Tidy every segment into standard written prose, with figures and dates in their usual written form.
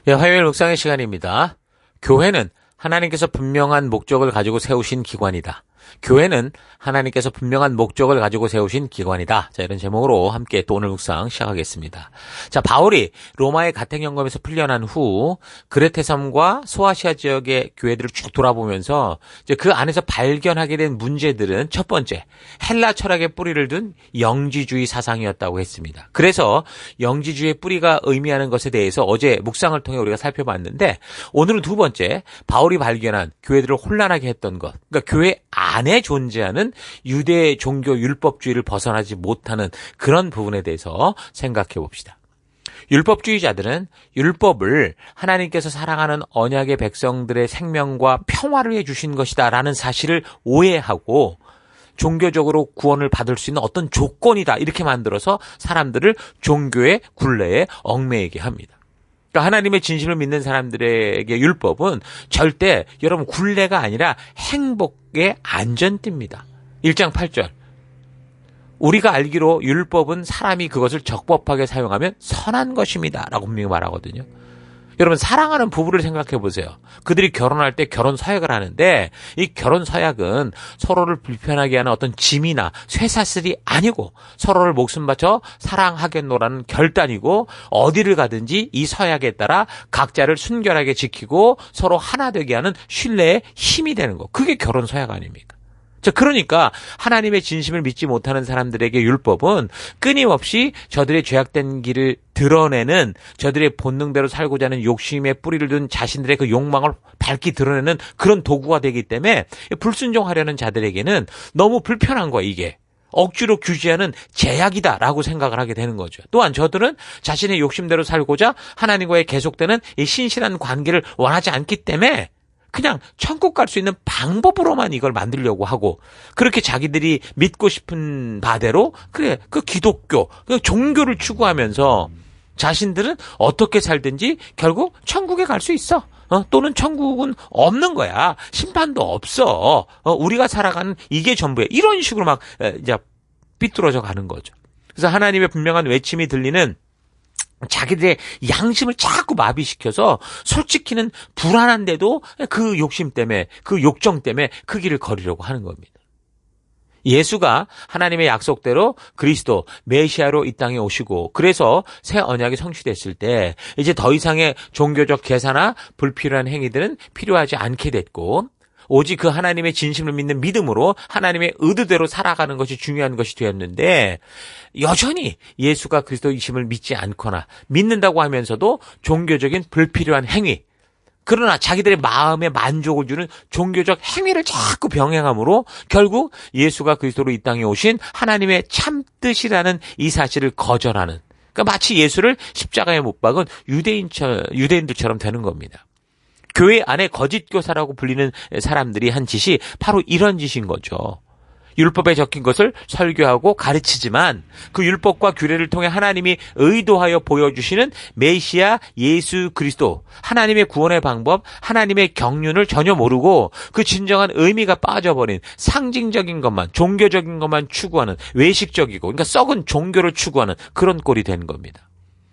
예, 화요일 묵상의 시간입니다. 교회는 하나님께서 분명한 목적을 가지고 세우신 기관이다. 교회는 하나님께서 분명한 목적을 가지고 세우신 기관이다. 자, 이런 제목으로 함께 또 오늘 묵상 시작하겠습니다. 자, 바울이 로마의 가택연금에서 풀려난 후 그레테섬과 소아시아 지역의 교회들을 쭉 돌아보면서 이제 그 안에서 발견하게 된 문제들은 첫 번째, 헬라 철학의 뿌리를 둔 영지주의 사상이었다고 했습니다. 그래서 영지주의의 뿌리가 의미하는 것에 대해서 어제 묵상을 통해 우리가 살펴봤는데, 오늘은 두 번째, 바울이 발견한 교회들을 혼란하게 했던 것, 그러니까 교회 안에 존재하는 유대 종교 율법주의를 벗어나지 못하는 그런 부분에 대해서 생각해 봅시다. 율법주의자들은 율법을 하나님께서 사랑하는 언약의 백성들의 생명과 평화를 위해 주신 것이다 라는 사실을 오해하고 종교적으로 구원을 받을 수 있는 어떤 조건이다 이렇게 만들어서 사람들을 종교의 굴레에 얽매이게 합니다. 그러니까 하나님의 진심을 믿는 사람들에게 율법은 절대 여러분 굴레가 아니라 행복의 안전띠입니다. 1장 8절. 우리가 알기로 율법은 사람이 그것을 적법하게 사용하면 선한 것입니다. 라고 분명히 말하거든요. 여러분 사랑하는 부부를 생각해 보세요. 그들이 결혼할 때 결혼 서약을 하는데 이 결혼 서약은 서로를 불편하게 하는 어떤 짐이나 쇠사슬이 아니고 서로를 목숨 바쳐 사랑하겠노라는 결단이고, 어디를 가든지 이 서약에 따라 각자를 순결하게 지키고 서로 하나 되게 하는 신뢰의 힘이 되는 거. 그게 결혼 서약 아닙니까? 자, 그러니까 하나님의 진심을 믿지 못하는 사람들에게 율법은 끊임없이 저들의 죄악된 길을 드러내는, 저들의 본능대로 살고자 하는 욕심에 뿌리를 둔 자신들의 그 욕망을 밝히 드러내는 그런 도구가 되기 때문에 불순종하려는 자들에게는 너무 불편한 거야, 이게. 억지로 규제하는 제약이다라고 생각을 하게 되는 거죠. 또한 저들은 자신의 욕심대로 살고자 하나님과의 계속되는 이 신실한 관계를 원하지 않기 때문에 그냥 천국 갈 수 있는 방법으로만 이걸 만들려고 하고, 그렇게 자기들이 믿고 싶은 바대로 그래 그 기독교, 그 종교를 추구하면서 자신들은 어떻게 살든지 결국 천국에 갈 수 있어. 또는 천국은 없는 거야. 심판도 없어. 우리가 살아가는 이게 전부야. 이런 식으로 막 이제 삐뚤어져 가는 거죠. 그래서 하나님의 분명한 외침이 들리는 자기들의 양심을 자꾸 마비시켜서 솔직히는 불안한데도 그 욕심 때문에, 그 욕정 때문에 그 길을 걸으려고 하는 겁니다. 예수가 하나님의 약속대로 그리스도 메시아로 이 땅에 오시고, 그래서 새 언약이 성취됐을 때 이제 더 이상의 종교적 계사나 불필요한 행위들은 필요하지 않게 됐고, 오직 그 하나님의 진심을 믿는 믿음으로 하나님의 의도대로 살아가는 것이 중요한 것이 되었는데, 여전히 예수가 그리스도이심을 믿지 않거나 믿는다고 하면서도 종교적인 불필요한 행위, 그러나 자기들의 마음에 만족을 주는 종교적 행위를 자꾸 병행함으로 결국 예수가 그리스도로 이 땅에 오신 하나님의 참 뜻이라는 이 사실을 거절하는, 그러니까 마치 예수를 십자가에 못 박은 유대인들처럼 되는 겁니다. 교회 안에 거짓 교사라고 불리는 사람들이 한 짓이 바로 이런 짓인 거죠. 율법에 적힌 것을 설교하고 가르치지만 그 율법과 규례를 통해 하나님이 의도하여 보여주시는 메시아 예수 그리스도, 하나님의 구원의 방법, 하나님의 경륜을 전혀 모르고 그 진정한 의미가 빠져버린 상징적인 것만, 종교적인 것만 추구하는 외식적이고, 그러니까 썩은 종교를 추구하는 그런 꼴이 된 겁니다.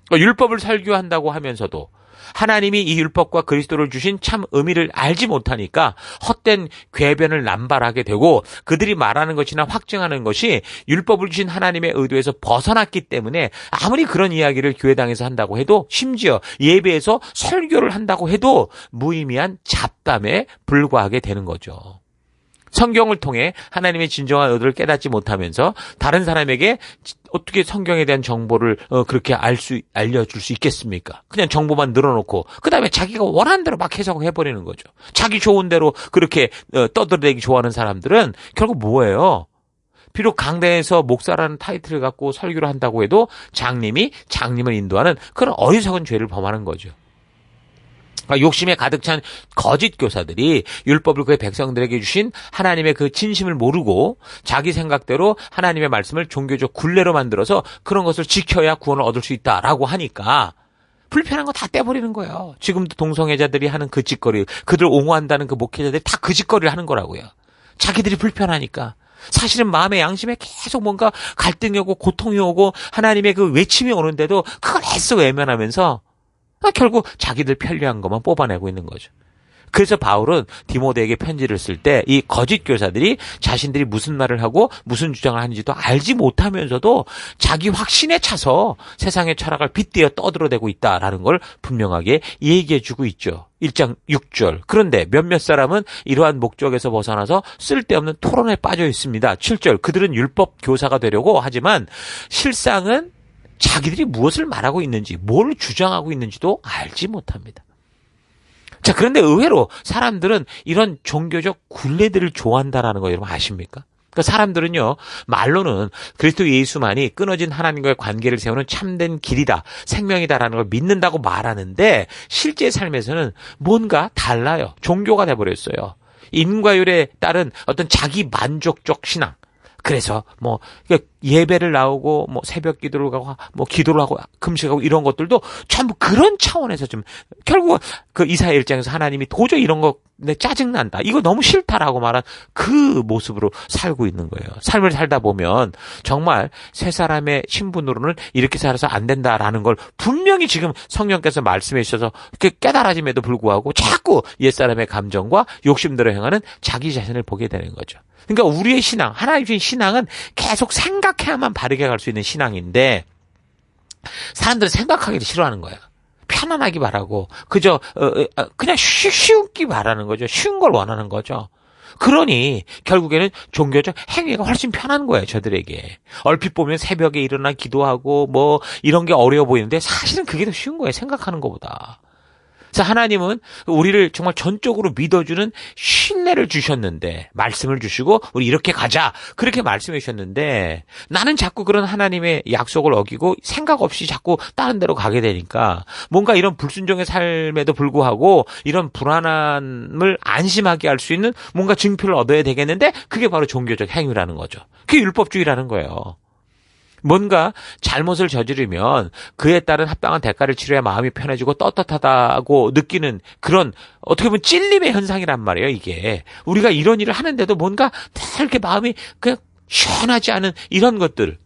그러니까 율법을 설교한다고 하면서도 하나님이 이 율법과 그리스도를 주신 참 의미를 알지 못하니까 헛된 궤변을 남발하게 되고, 그들이 말하는 것이나 확증하는 것이 율법을 주신 하나님의 의도에서 벗어났기 때문에 아무리 그런 이야기를 교회당에서 한다고 해도, 심지어 예배에서 설교를 한다고 해도 무의미한 잡담에 불과하게 되는 거죠. 성경을 통해 하나님의 진정한 의도를 깨닫지 못하면서 다른 사람에게 어떻게 성경에 대한 정보를 그렇게 알려줄 수 있겠습니까? 그냥 정보만 늘어놓고 그 다음에 자기가 원하는 대로 막 해석을 해버리는 거죠. 자기 좋은 대로 그렇게 떠들어대기 좋아하는 사람들은 결국 뭐예요? 비록 강단에서 목사라는 타이틀을 갖고 설교를 한다고 해도 장님이 장님을 인도하는 그런 어리석은 죄를 범하는 거죠. 욕심에 가득 찬 거짓 교사들이 율법을 그의 백성들에게 주신 하나님의 그 진심을 모르고 자기 생각대로 하나님의 말씀을 종교적 굴레로 만들어서 그런 것을 지켜야 구원을 얻을 수 있다라고 하니까 불편한 거 다 떼버리는 거예요. 지금도 동성애자들이 하는 그 짓거리, 그들 옹호한다는 그 목회자들이 다 그 짓거리를 하는 거라고요. 자기들이 불편하니까. 사실은 마음의 양심에 계속 뭔가 갈등이 오고 고통이 오고 하나님의 그 외침이 오는데도 그걸 애써 외면하면서 결국 자기들 편리한 것만 뽑아내고 있는 거죠. 그래서 바울은 디모데에게 편지를 쓸 때 이 거짓 교사들이 자신들이 무슨 말을 하고 무슨 주장을 하는지도 알지 못하면서도 자기 확신에 차서 세상의 철학을 빗대어 떠들어대고 있다라는 걸 분명하게 얘기해주고 있죠. 1장 6절. 그런데 몇몇 사람은 이러한 목적에서 벗어나서 쓸데없는 토론에 빠져 있습니다. 7절. 그들은 율법 교사가 되려고 하지만 실상은 자기들이 무엇을 말하고 있는지, 뭘 주장하고 있는지도 알지 못합니다. 자, 그런데 의외로 사람들은 이런 종교적 굴레들을 좋아한다라는 거 여러분 아십니까? 그러니까 사람들은요, 말로는 그리스도 예수만이 끊어진 하나님과의 관계를 세우는 참된 길이다, 생명이다라는 걸 믿는다고 말하는데 실제 삶에서는 뭔가 달라요. 종교가 돼버렸어요. 인과율에 따른 어떤 자기 만족적 신앙. 그래서 예배를 나오고 새벽 기도를 가고 기도를 하고 금식하고 이런 것들도 전부 그런 차원에서 좀 결국 그 이사야 1장에서 하나님이 도저히 이런 거 내 짜증난다, 이거 너무 싫다라고 말한 그 모습으로 살고 있는 거예요. 삶을 살다 보면 정말 새 사람의 신분으로는 이렇게 살아서 안 된다라는 걸 분명히 지금 성령께서 말씀해 주셔서 깨달아짐에도 불구하고 자꾸 옛사람의 감정과 욕심대로 행하는 자기 자신을 보게 되는 거죠. 그러니까 우리의 신앙, 하나님 주신 신앙은 계속 생각해야만 바르게 갈 수 있는 신앙인데 사람들은 생각하기를 싫어하는 거야. 편안하기 바라고 그저 그냥 쉬운기 바라는 거죠. 쉬운 걸 원하는 거죠. 그러니 결국에는 종교적 행위가 훨씬 편한 거예요, 저들에게. 얼핏 보면 새벽에 일어나 기도하고 이런 게 어려워 보이는데 사실은 그게 더 쉬운 거예요, 생각하는 것보다. 그래서 하나님은 우리를 정말 전적으로 믿어주는 신뢰를 주셨는데, 말씀을 주시고 우리 이렇게 가자 그렇게 말씀해 주셨는데 나는 자꾸 그런 하나님의 약속을 어기고 생각 없이 자꾸 다른 데로 가게 되니까 뭔가 이런 불순종의 삶에도 불구하고 이런 불안함을 안심하게 할 수 있는 뭔가 증표를 얻어야 되겠는데 그게 바로 종교적 행위라는 거죠. 그게 율법주의라는 거예요. 뭔가 잘못을 저지르면 그에 따른 합당한 대가를 치러야 마음이 편해지고 떳떳하다고 느끼는 그런 어떻게 보면 찔림의 현상이란 말이에요, 이게. 우리가 이런 일을 하는데도 뭔가 다 이렇게 마음이 그냥 시원하지 않은 이런 것들.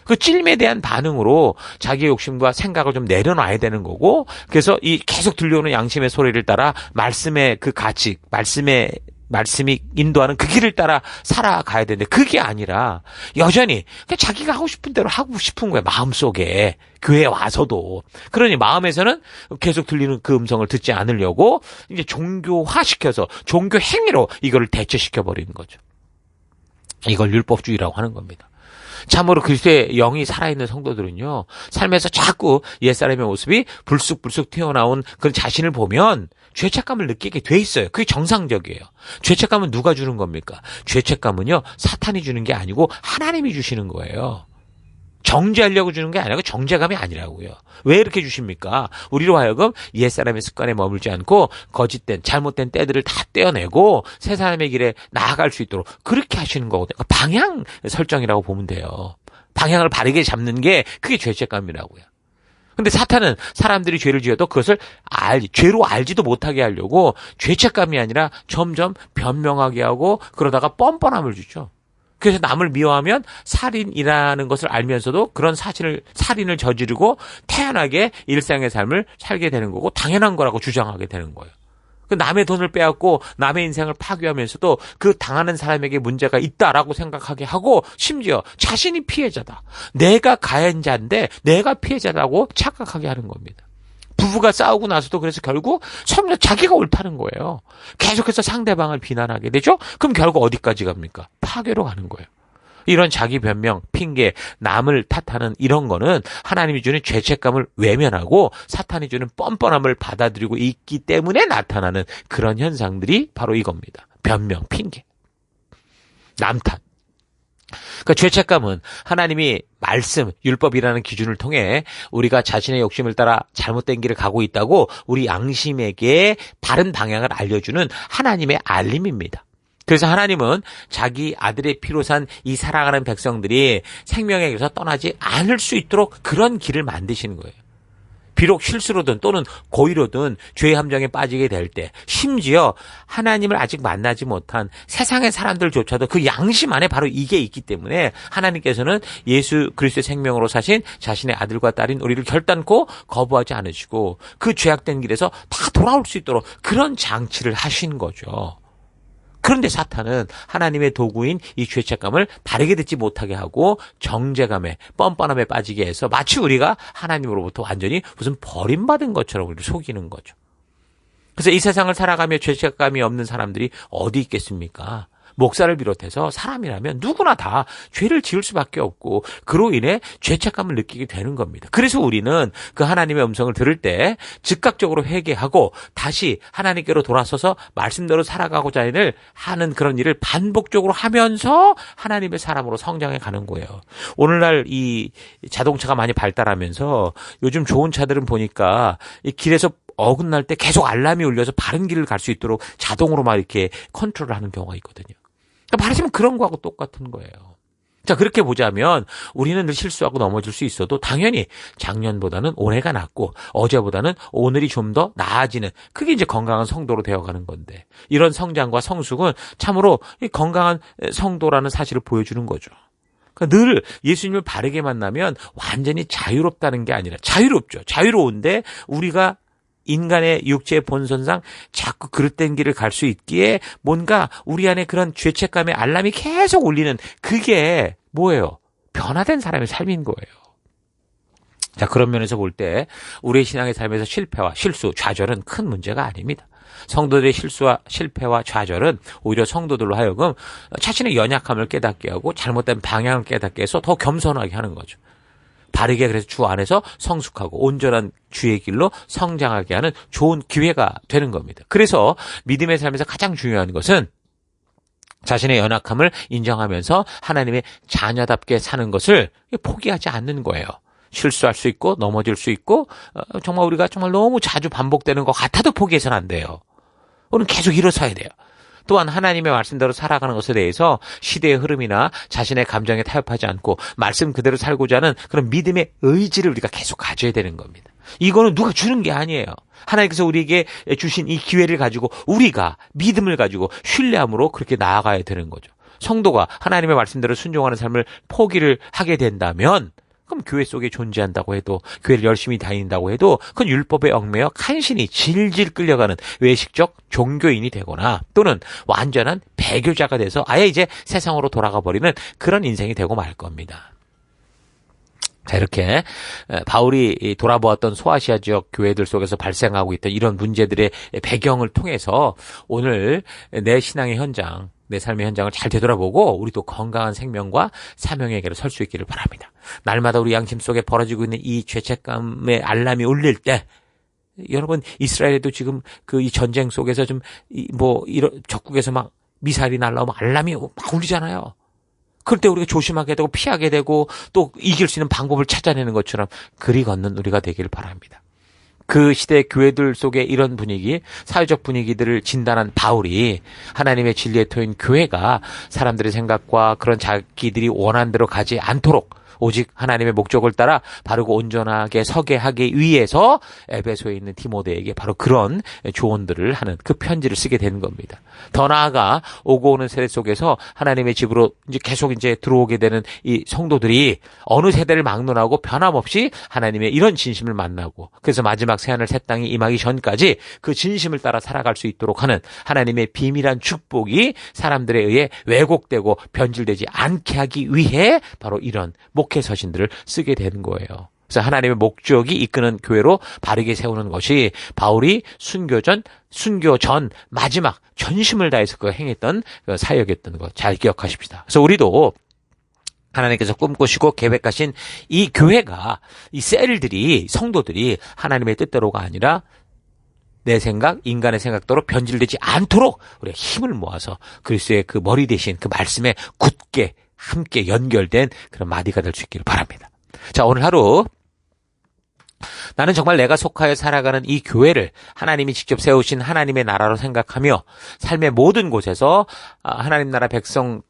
그 찔림에 대한 반응으로 자기의 욕심과 생각을 좀 내려놔야 되는 거고, 그래서 이 계속 들려오는 양심의 소리를 따라 말씀의 그 가치, 말씀이 인도하는 그 길을 따라 살아가야 되는데 그게 아니라 여전히 그냥 자기가 하고 싶은 대로 하고 싶은 거야, 마음속에. 교회에 와서도. 그러니 마음에서는 계속 들리는 그 음성을 듣지 않으려고 이제 종교화시켜서 종교 행위로 이거를 대체시켜 버리는 거죠. 이걸 율법주의라고 하는 겁니다. 참으로 그리스도의 영이 살아있는 성도들은요, 삶에서 자꾸 옛사람의 모습이 불쑥불쑥 튀어나온 그런 자신을 보면 죄책감을 느끼게 돼 있어요. 그게 정상적이에요. 죄책감은 누가 주는 겁니까? 죄책감은요, 사탄이 주는 게 아니고 하나님이 주시는 거예요. 정죄하려고 주는 게 아니고 정죄감이 아니라고요. 왜 이렇게 주십니까? 우리로 하여금 옛사람의 습관에 머물지 않고 거짓된 잘못된 때들을 다 떼어내고 새 사람의 길에 나아갈 수 있도록 그렇게 하시는 거거든요. 방향 설정이라고 보면 돼요. 방향을 바르게 잡는 게 그게 죄책감이라고요. 근데 사탄은 사람들이 죄를 지어도 그것을 죄로 알지도 못하게 하려고 죄책감이 아니라 점점 변명하게 하고 그러다가 뻔뻔함을 주죠. 그래서 남을 미워하면 살인이라는 것을 알면서도 그런 살인을 저지르고 태연하게 일상의 삶을 살게 되는 거고 당연한 거라고 주장하게 되는 거예요. 남의 돈을 빼앗고 남의 인생을 파괴하면서도 그 당하는 사람에게 문제가 있다라고 생각하게 하고 심지어 자신이 피해자다. 내가 가해자인데 내가 피해자라고 착각하게 하는 겁니다. 부부가 싸우고 나서도 그래서 결국 서로 자기가 옳다는 거예요. 계속해서 상대방을 비난하게 되죠. 그럼 결국 어디까지 갑니까? 파괴로 가는 거예요. 이런 자기 변명, 핑계, 남을 탓하는 이런 거는 하나님이 주는 죄책감을 외면하고 사탄이 주는 뻔뻔함을 받아들이고 있기 때문에 나타나는 그런 현상들이 바로 이겁니다. 변명, 핑계, 남 탓. 그러니까 죄책감은 하나님이 말씀, 율법이라는 기준을 통해 우리가 자신의 욕심을 따라 잘못된 길을 가고 있다고 우리 양심에게 바른 방향을 알려주는 하나님의 알림입니다. 그래서 하나님은 자기 아들의 피로 산 이 사랑하는 백성들이 생명의 길에서 떠나지 않을 수 있도록 그런 길을 만드시는 거예요. 비록 실수로든 또는 고의로든 죄의 함정에 빠지게 될 때, 심지어 하나님을 아직 만나지 못한 세상의 사람들조차도 그 양심 안에 바로 이게 있기 때문에 하나님께서는 예수 그리스도의 생명으로 사신 자신의 아들과 딸인 우리를 결단코 거부하지 않으시고 그 죄악된 길에서 다 돌아올 수 있도록 그런 장치를 하신 거죠. 그런데 사탄은 하나님의 도구인 이 죄책감을 바르게 듣지 못하게 하고 정죄감에 뻔뻔함에 빠지게 해서 마치 우리가 하나님으로부터 완전히 무슨 버림받은 것처럼 우리를 속이는 거죠. 그래서 이 세상을 살아가며 죄책감이 없는 사람들이 어디 있겠습니까? 목사를 비롯해서 사람이라면 누구나 다 죄를 지을 수밖에 없고 그로 인해 죄책감을 느끼게 되는 겁니다. 그래서 우리는 그 하나님의 음성을 들을 때 즉각적으로 회개하고 다시 하나님께로 돌아서서 말씀대로 살아가고자 하는 그런 일을 반복적으로 하면서 하나님의 사람으로 성장해 가는 거예요. 오늘날 이 자동차가 많이 발달하면서 요즘 좋은 차들은 보니까 이 길에서 어긋날 때 계속 알람이 울려서 바른 길을 갈 수 있도록 자동으로 막 이렇게 컨트롤을 하는 경우가 있거든요. 그러니까 말하자면 그런 거하고 똑같은 거예요. 자, 그렇게 보자면 우리는 늘 실수하고 넘어질 수 있어도 당연히 작년보다는 올해가 낫고 어제보다는 오늘이 좀 더 나아지는 그게 이제 건강한 성도로 되어가는 건데 이런 성장과 성숙은 참으로 건강한 성도라는 사실을 보여주는 거죠. 그러니까 늘 예수님을 바르게 만나면 완전히 자유롭다는 게 아니라 자유롭죠. 자유로운데 우리가 인간의 육체의 본성상 자꾸 그릇된 길을 갈 수 있기에 뭔가 우리 안에 그런 죄책감의 알람이 계속 울리는 그게 뭐예요? 변화된 사람의 삶인 거예요. 자, 그런 면에서 볼 때 우리의 신앙의 삶에서 실패와 실수, 좌절은 큰 문제가 아닙니다. 성도들의 실수와 실패와 좌절은 오히려 성도들로 하여금 자신의 연약함을 깨닫게 하고 잘못된 방향을 깨닫게 해서 더 겸손하게 하는 거죠. 바르게 그래서 주 안에서 성숙하고 온전한 주의 길로 성장하게 하는 좋은 기회가 되는 겁니다. 그래서 믿음의 삶에서 가장 중요한 것은 자신의 연약함을 인정하면서 하나님의 자녀답게 사는 것을 포기하지 않는 거예요. 실수할 수 있고 넘어질 수 있고 정말 우리가 정말 너무 자주 반복되는 것 같아도 포기해서는 안 돼요. 우리는 계속 일어서야 돼요. 또한 하나님의 말씀대로 살아가는 것에 대해서 시대의 흐름이나 자신의 감정에 타협하지 않고 말씀 그대로 살고자 하는 그런 믿음의 의지를 우리가 계속 가져야 되는 겁니다. 이거는 누가 주는 게 아니에요. 하나님께서 우리에게 주신 이 기회를 가지고 우리가 믿음을 가지고 신뢰함으로 그렇게 나아가야 되는 거죠. 성도가 하나님의 말씀대로 순종하는 삶을 포기를 하게 된다면 그럼 교회 속에 존재한다고 해도 교회를 열심히 다닌다고 해도 그건 율법에 얽매여 간신히 질질 끌려가는 외식적 종교인이 되거나 또는 완전한 배교자가 돼서 아예 이제 세상으로 돌아가 버리는 그런 인생이 되고 말 겁니다. 자, 이렇게 바울이 돌아보았던 소아시아 지역 교회들 속에서 발생하고 있던 이런 문제들의 배경을 통해서 오늘 내 신앙의 현장, 내 삶의 현장을 잘 되돌아보고 우리도 건강한 생명과 사명의 길을 설 수 있기를 바랍니다. 날마다 우리 양심 속에 벌어지고 있는 이 죄책감의 알람이 울릴 때 여러분 이스라엘에도 지금 그 이 전쟁 속에서 좀 이런 적국에서 막 미사일이 날라오면 알람이 막 울리잖아요. 그럴 때 우리가 조심하게 되고 피하게 되고 또 이길 수 있는 방법을 찾아내는 것처럼 그리 걷는 우리가 되기를 바랍니다. 그 시대 교회들 속에 이런 분위기, 사회적 분위기들을 진단한 바울이 하나님의 진리의 터인 교회가 사람들의 생각과 그런 자기들이 원하는 대로 가지 않도록 오직 하나님의 목적을 따라 바르고 온전하게 서게 하기 위해서 에베소에 있는 디모데에게 바로 그런 조언들을 하는 그 편지를 쓰게 되는 겁니다. 더 나아가 오고 오는 세대 속에서 하나님의 집으로 이제 계속 이제 들어오게 되는 이 성도들이 어느 세대를 막론하고 변함없이 하나님의 이런 진심을 만나고 그래서 마지막 새하늘 새 땅이 임하기 전까지 그 진심을 따라 살아갈 수 있도록 하는 하나님의 비밀한 축복이 사람들에 의해 왜곡되고 변질되지 않게 하기 위해 바로 이런 목회 서신들을 쓰게 되는 거예요. 그래서 하나님의 목적이 이끄는 교회로 바르게 세우는 것이 바울이 순교 전 마지막 전심을 다해서 그 행했던 그 사역이었던 거 잘 기억하십시다. 그래서 우리도 하나님께서 꿈꾸시고 계획하신 이 교회가 이 셀들이 성도들이 하나님의 뜻대로가 아니라 내 생각, 인간의 생각대로 변질되지 않도록 우리가 힘을 모아서 그리스도의 그 머리 대신 그 말씀에 굳게 함께 연결된 그런 마디가 될 수 있기를 바랍니다. 자, 오늘 하루 나는 정말 내가 속하여 살아가는 이 교회를 하나님이 직접 세우신 하나님의 나라로 생각하며 삶의 모든 곳에서 하나님 나라 백성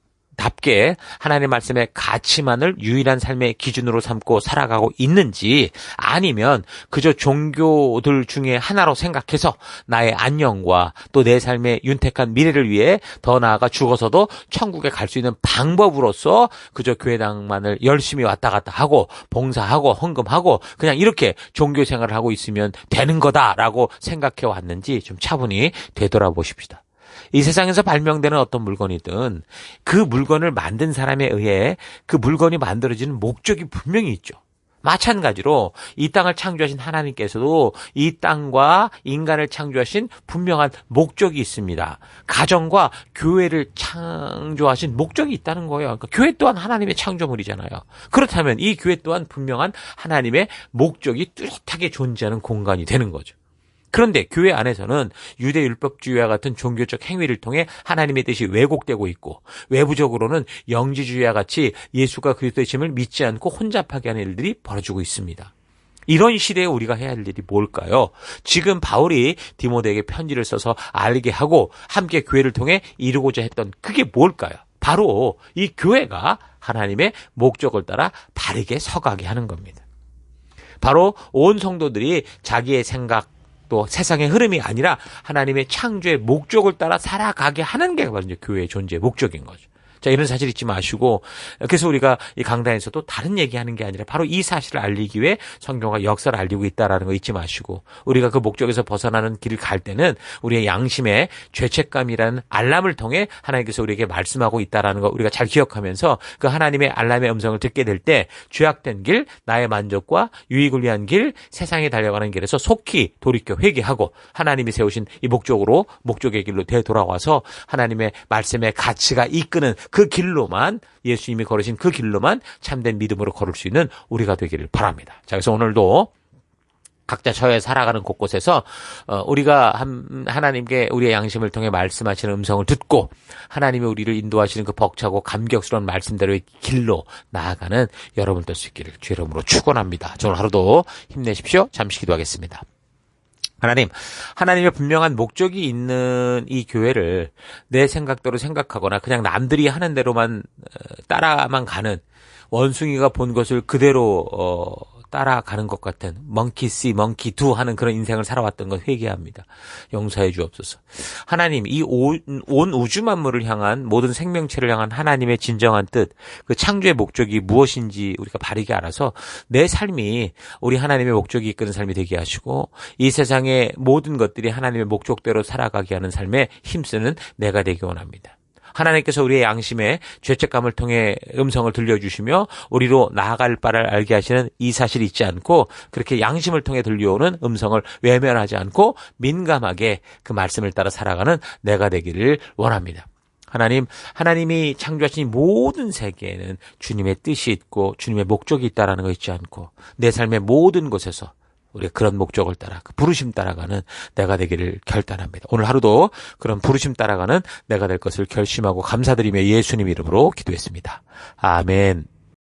답게 하나님의 말씀의 가치만을 유일한 삶의 기준으로 삼고 살아가고 있는지, 아니면 그저 종교들 중에 하나로 생각해서 나의 안녕과 또 내 삶의 윤택한 미래를 위해 더 나아가 죽어서도 천국에 갈 수 있는 방법으로서 그저 교회당만을 열심히 왔다 갔다 하고 봉사하고 헌금하고 그냥 이렇게 종교 생활을 하고 있으면 되는 거다라고 생각해 왔는지 좀 차분히 되돌아보십시다. 이 세상에서 발명되는 어떤 물건이든 그 물건을 만든 사람에 의해 그 물건이 만들어지는 목적이 분명히 있죠. 마찬가지로 이 땅을 창조하신 하나님께서도 이 땅과 인간을 창조하신 분명한 목적이 있습니다. 가정과 교회를 창조하신 목적이 있다는 거예요. 그러니까 교회 또한 하나님의 창조물이잖아요. 그렇다면 이 교회 또한 분명한 하나님의 목적이 뚜렷하게 존재하는 공간이 되는 거죠. 그런데 교회 안에서는 유대 율법주의와 같은 종교적 행위를 통해 하나님의 뜻이 왜곡되고 있고, 외부적으로는 영지주의와 같이 예수가 그리스도의 짐을 믿지 않고 혼잡하게 하는 일들이 벌어지고 있습니다. 이런 시대에 우리가 해야 할 일이 뭘까요? 지금 바울이 디모데에게 편지를 써서 알게 하고 함께 교회를 통해 이루고자 했던 그게 뭘까요? 바로 이 교회가 하나님의 목적을 따라 바르게 서가게 하는 겁니다. 바로 온 성도들이 자기의 생각, 또 세상의 흐름이 아니라 하나님의 창조의 목적을 따라 살아가게 하는 게 바로 이제 교회의 존재의 목적인 거죠. 자, 이런 사실 잊지 마시고, 그래서 우리가 이 강단에서도 다른 얘기하는 게 아니라 바로 이 사실을 알리기 위해 성경과 역사를 알리고 있다라는 거 잊지 마시고, 우리가 그 목적에서 벗어나는 길을 갈 때는 우리의 양심의 죄책감이라는 알람을 통해 하나님께서 우리에게 말씀하고 있다라는 거 우리가 잘 기억하면서 그 하나님의 알람의 음성을 듣게 될 때 죄악된 길, 나의 만족과 유익을 위한 길, 세상에 달려가는 길에서 속히 돌이켜 회개하고 하나님이 세우신 이 목적의 길로 되돌아와서 하나님의 말씀의 가치가 이끄는 그 길로만, 예수님이 걸으신 그 길로만 참된 믿음으로 걸을 수 있는 우리가 되기를 바랍니다. 자, 그래서 오늘도 각자 처해 살아가는 곳곳에서 우리가 하나님께 우리의 양심을 통해 말씀하시는 음성을 듣고 하나님이 우리를 인도하시는 그 벅차고 감격스러운 말씀대로의 길로 나아가는 여러분 될 수 있기를 주의 이름으로 축원합니다. 오늘 하루도 힘내십시오. 잠시 기도하겠습니다. 하나님의 분명한 목적이 있는 이 교회를 내 생각대로 생각하거나 그냥 남들이 하는 대로만 따라만 가는, 원숭이가 본 것을 그대로 따라가는 것 같은 monkey see, monkey do 하는 그런 인생을 살아왔던 것 회개합니다. 용서해 주옵소서. 하나님, 이 온 우주 만물을 향한, 모든 생명체를 향한 하나님의 진정한 뜻, 그 창조의 목적이 무엇인지 우리가 바르게 알아서 내 삶이 우리 하나님의 목적이 이끄는 삶이 되게 하시고, 이 세상의 모든 것들이 하나님의 목적대로 살아가게 하는 삶에 힘쓰는 내가 되기 원합니다. 하나님께서 우리의 양심에 죄책감을 통해 음성을 들려주시며 우리로 나아갈 바를 알게 하시는 이 사실이 있지 않고, 그렇게 양심을 통해 들려오는 음성을 외면하지 않고 민감하게 그 말씀을 따라 살아가는 내가 되기를 원합니다. 하나님이 창조하신 모든 세계에는 주님의 뜻이 있고 주님의 목적이 있다는 거 잊지 않고 내 삶의 모든 곳에서 우리가 그런 목적을 따라, 그 부르심 따라가는 내가 되기를 결단합니다. 오늘 하루도 그런 부르심 따라가는 내가 될 것을 결심하고 감사드리며 예수님 이름으로 기도했습니다. 아멘.